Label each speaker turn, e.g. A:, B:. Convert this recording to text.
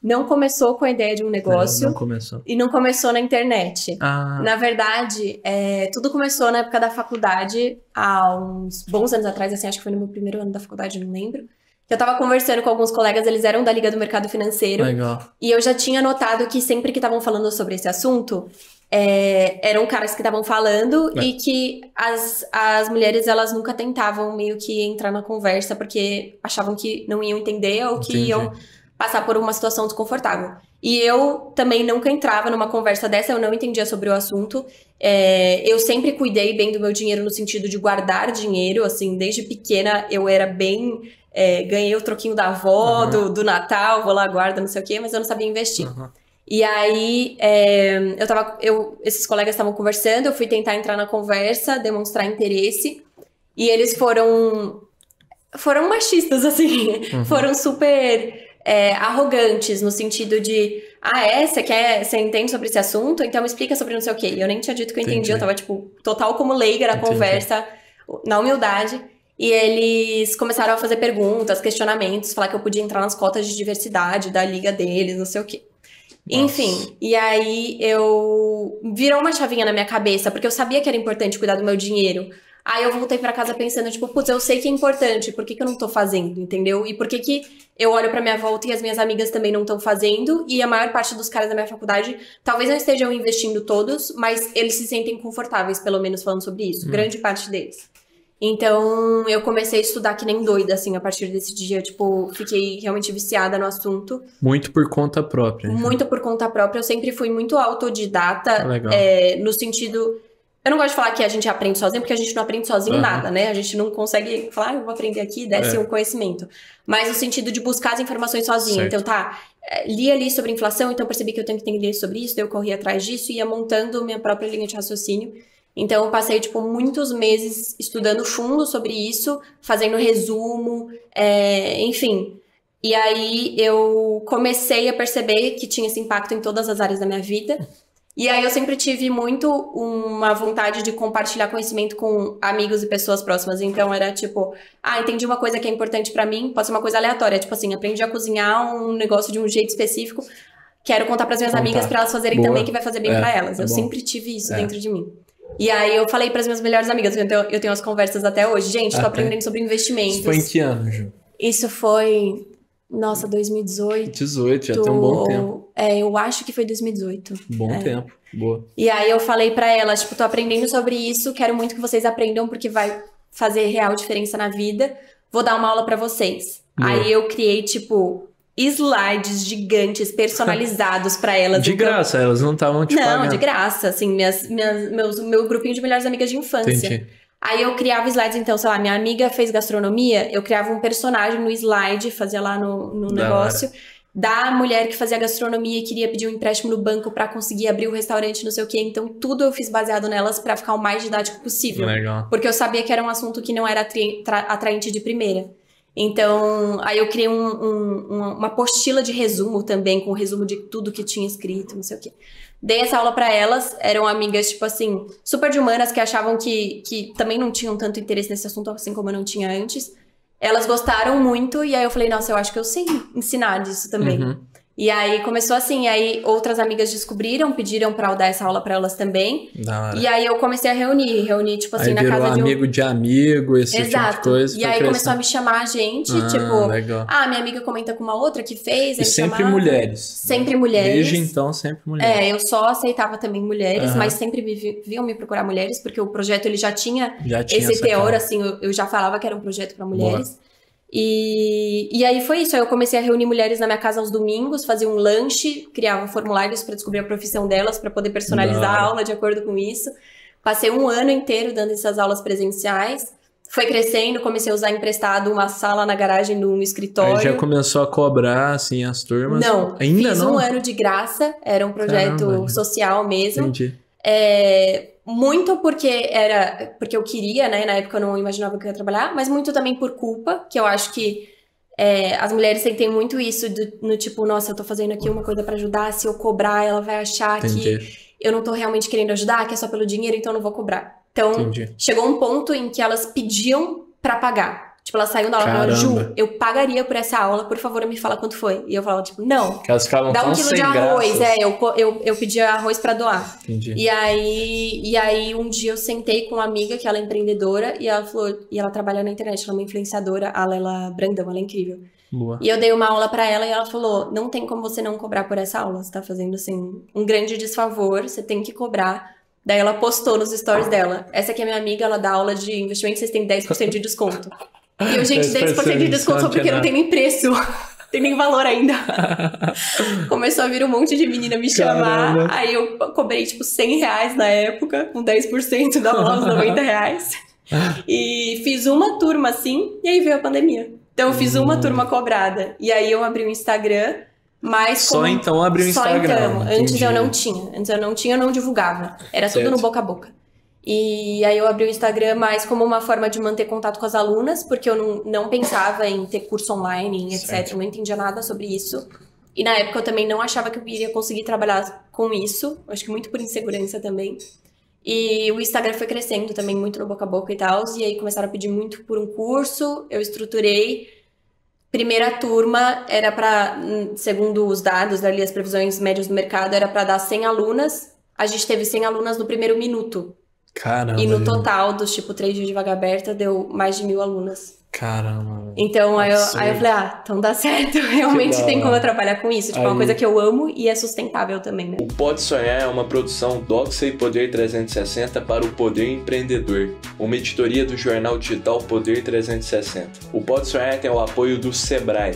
A: não começou com a ideia de um negócio.
B: Não começou.
A: E não começou na internet.
B: Ah.
A: Na verdade, tudo começou na época da faculdade, há uns bons anos atrás, assim, acho que foi no meu primeiro ano da faculdade, não lembro. Eu tava conversando com alguns colegas, eles eram da Liga do Mercado Financeiro.
B: Legal.
A: E eu já tinha notado que sempre que estavam falando sobre esse assunto, eram caras que estavam falando e que as mulheres, elas nunca tentavam meio que entrar na conversa porque achavam que não iam entender ou que iam passar por uma situação desconfortável. E eu também nunca entrava numa conversa dessa, eu não entendia sobre o assunto. Eu sempre cuidei bem do meu dinheiro no sentido de guardar dinheiro, assim, desde pequena eu era bem... ganhei o troquinho da avó, do Natal, vou lá, guarda, não sei o quê, mas eu não sabia investir. E aí, esses colegas estavam conversando, eu fui tentar entrar na conversa, demonstrar interesse, e eles foram machistas, assim, foram super arrogantes, no sentido de, você entende sobre esse assunto? Então me explica sobre não sei o quê. E eu nem tinha dito que eu entendi, eu tava, tipo, total como leiga na conversa, na humildade. E eles começaram a fazer perguntas, questionamentos, falar que eu podia entrar nas cotas de diversidade da liga deles, não sei o quê. Nossa. Enfim, e aí virou uma chavinha na minha cabeça, porque eu sabia que era importante cuidar do meu dinheiro. Aí eu voltei pra casa pensando, tipo, putz, eu sei que é importante, por que eu não tô fazendo, entendeu? E por que eu olho pra minha volta e as minhas amigas também não estão fazendo, e a maior parte dos caras da minha faculdade talvez não estejam investindo todos, mas eles se sentem confortáveis, pelo menos, falando sobre isso, grande parte deles. Então, eu comecei a estudar que nem doida, assim, a partir desse dia, tipo, fiquei realmente viciada no assunto.
B: Muito por conta própria.
A: Muito por conta própria, eu sempre fui muito autodidata, no sentido... Eu não gosto de falar que a gente aprende sozinho, porque a gente não aprende sozinho nada, né? A gente não consegue falar, eu vou aprender aqui, desce um conhecimento. Mas no sentido de buscar as informações sozinho. Então, li ali sobre inflação, então percebi que eu tenho que entender sobre isso, daí eu corri atrás disso e ia montando minha própria linha de raciocínio. Então, eu passei, tipo, muitos meses estudando fundo sobre isso, fazendo resumo, enfim. E aí, eu comecei a perceber que tinha esse impacto em todas as áreas da minha vida. E aí, eu sempre tive muito uma vontade de compartilhar conhecimento com amigos e pessoas próximas. Então, era tipo, entendi uma coisa que é importante pra mim, pode ser uma coisa aleatória. Tipo assim, aprendi a cozinhar um negócio de um jeito específico, quero contar pras minhas amigas pra elas fazerem também, que vai fazer bem pra elas. Eu sempre tive isso dentro de mim. E aí eu falei pras minhas melhores amigas, eu tenho as conversas até hoje. Gente, tô aprendendo sobre investimentos.
B: Isso foi em que ano, Ju?
A: Isso foi, 2018.
B: 18, já tem um bom tempo.
A: Eu acho que foi 2018.
B: Bom tempo, boa.
A: E aí eu falei pra elas, tipo, tô aprendendo sobre isso, quero muito que vocês aprendam porque vai fazer real diferença na vida. Vou dar uma aula pra vocês. Aí eu criei, tipo... slides gigantes, personalizados pra elas.
B: De graça, elas não estavam te pagando.
A: Não, de graça, assim, meu grupinho de melhores amigas de infância.
B: Entendi.
A: Aí eu criava slides, então, sei lá, minha amiga fez gastronomia, eu criava um personagem no slide, fazia lá no negócio, da mulher que fazia gastronomia e queria pedir um empréstimo no banco pra conseguir abrir o restaurante, não sei o quê. Então, tudo eu fiz baseado nelas pra ficar o mais didático possível.
B: Legal.
A: Porque eu sabia que era um assunto que não era atraente de primeira. Então, aí eu criei uma apostila de resumo também, com resumo de tudo que tinha escrito, não sei o quê. Dei essa aula pra elas, eram amigas, tipo assim, super de humanas, que achavam que também não tinham tanto interesse nesse assunto, assim como eu não tinha antes. Elas gostaram muito, e aí eu falei, nossa, eu acho que eu sei ensinar disso também. E aí começou assim, aí outras amigas descobriram, pediram pra eu dar essa aula pra elas também. E aí eu comecei a reunir tipo assim,
B: aí
A: na casa de
B: amigo de amigo, esse tipo de coisa.
A: E aí começou a me chamar a gente, tipo,
B: legal.
A: Minha amiga comenta com uma outra que fez.
B: E sempre mulheres.
A: Sempre mulheres.
B: Desde então, sempre mulheres.
A: Eu só aceitava também mulheres, mas sempre vinham me procurar mulheres, porque o projeto ele já tinha esse teor, assim, eu já falava que era um projeto pra mulheres. Boa. E aí foi isso, aí eu comecei a reunir mulheres na minha casa aos domingos, fazia um lanche, criava formulários para descobrir a profissão delas, para poder personalizar a aula de acordo com isso. Passei um ano inteiro dando essas aulas presenciais, foi crescendo, comecei a usar emprestado uma sala na garagem no escritório.
B: Aí já começou a cobrar, assim, as turmas?
A: Não,
B: ainda
A: fiz
B: não?
A: Um ano de graça, era um projeto social mesmo.
B: Entendi.
A: Muito porque eu queria, né? Na época eu não imaginava que eu ia trabalhar, mas muito também por culpa, que eu acho que as mulheres sentem muito isso no tipo, nossa, eu tô fazendo aqui uma coisa pra ajudar, se eu cobrar, ela vai achar que eu não tô realmente querendo ajudar, que é só pelo dinheiro, então eu não vou cobrar. Então, chegou um ponto em que elas pediam pra pagar. Tipo, ela saiu da aula e falou, Ju, eu pagaria por essa aula, por favor, me fala quanto foi. E eu falava, tipo, não.
B: Que elas ficavam
A: dá 1 quilo de arroz. Eu pedia arroz pra doar.
B: Entendi.
A: E aí, um dia eu sentei com uma amiga, que ela é empreendedora, e ela falou, e ela trabalha na internet, ela é uma influenciadora, a Lela Brandão, ela é incrível.
B: Boa.
A: E eu dei uma aula pra ela e ela falou, não tem como você não cobrar por essa aula, você tá fazendo, assim, um grande desfavor, você tem que cobrar. Daí ela postou nos stories dela, essa aqui é minha amiga, ela dá aula de investimento, vocês têm 10% de desconto. E eu, gente, 10% de desconto só porque não tem nem preço, não tem nem valor ainda. Começou a vir um monte de menina me chamar, Caramba. Aí eu cobrei, tipo, R$100 na época, com 10% da aula, uns R$90. E fiz uma turma, assim, e aí veio a pandemia. Então eu fiz uma turma cobrada, e aí eu abri o Instagram, mas...
B: Só então abriu o Instagram.
A: Só então, antes eu não tinha, eu não divulgava, era tudo no boca a boca. E aí eu abri o Instagram mais como uma forma de manter contato com as alunas, porque eu não pensava em ter curso online, etc. Eu não entendia nada sobre isso. E na época eu também não achava que eu iria conseguir trabalhar com isso. Acho que muito por insegurança também. E o Instagram foi crescendo também muito no boca a boca e tal. E aí começaram a pedir muito por um curso. Eu estruturei. Primeira turma era para, segundo os dados, ali as previsões médias do mercado, era para dar 100 alunas. A gente teve 100 alunas no primeiro minuto.
B: Caramba.
A: E no total dos, tipo, 3 dias de vaga aberta, deu mais de 1.000 alunas.
B: Caramba.
A: Então, aí eu falei, então dá certo. Realmente tem como eu trabalhar com isso. Tipo, é uma coisa que eu amo e é sustentável também, né?
C: O Pode Sonhar é uma produção Doxa e Poder 360 para o Poder Empreendedor. Uma editoria do jornal digital Poder 360. O Pode Sonhar tem o apoio do Sebrae.